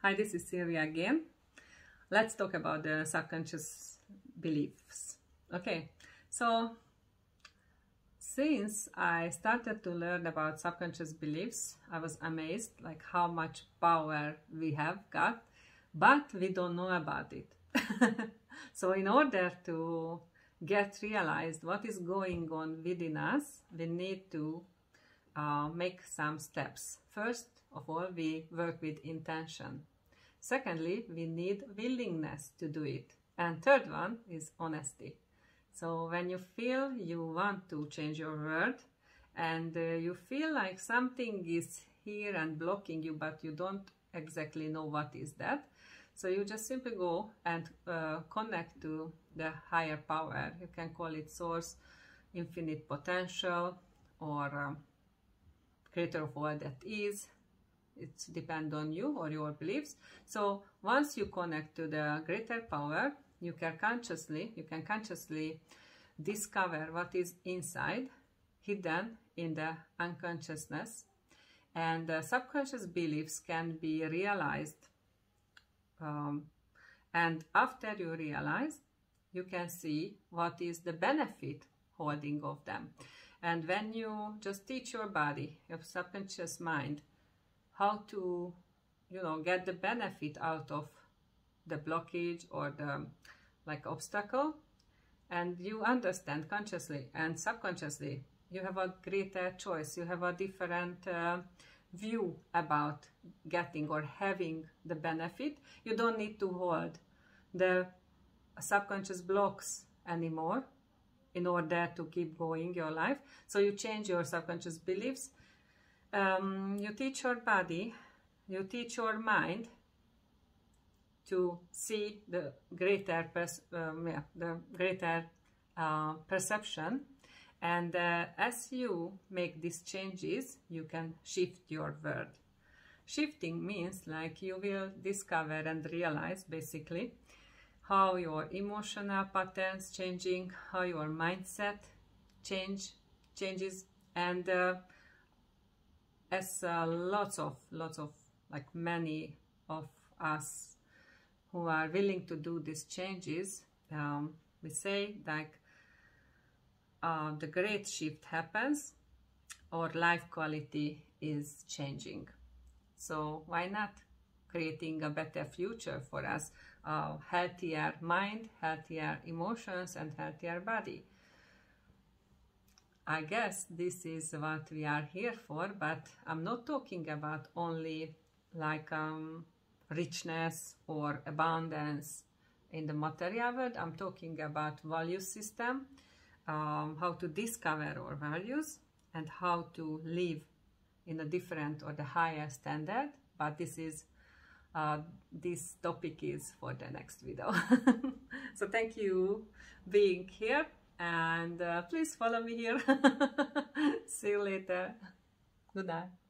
Hi, this is Sylvia again. Let's talk about the subconscious beliefs. Okay, so since I started to learn about subconscious beliefs, I was amazed like how much power we have got, but we don't know about it. So in order to get realized what is going on within us, we need to make some steps. First of all, we work with intention. Secondly, we need willingness to do it. And third one is honesty. So when you feel you want to change your world and you feel like something is here and blocking you, but you don't exactly know what is that, so you just simply go and connect to the higher power. You can call it source, infinite potential, or creator of all that is. It depends on you or your beliefs. So once you connect to the greater power, you can consciously discover what is inside, hidden in the unconsciousness, and subconscious beliefs can be realized. And after you realize, you can see what is the benefit holding of them. And when you just teach your body, your subconscious mind, how to, get the benefit out of the blockage or the obstacle, and you understand consciously and subconsciously, you have a greater choice. You have a different view about getting or having the benefit. You don't need to hold the subconscious blocks anymore in order to keep going your life. So you change your subconscious beliefs. You teach your body, you teach your mind to see the greater perception, and as you make these changes, you can shift your world. Shifting means like you will discover and realize basically how your emotional patterns changing, how your mindset changes, and as lots of like many of us who are willing to do these changes, we say like the great shift happens, or life quality is changing. So why not creating a better future for us, healthier mind, healthier emotions, and healthier body? I guess this is what we are here for, but I'm not talking about only like richness or abundance in the material world. I'm talking about value system, how to discover our values and how to live in a different or the higher standard. But this topic is for the next video. So thank you being here, and please follow me here. See you later. Good night.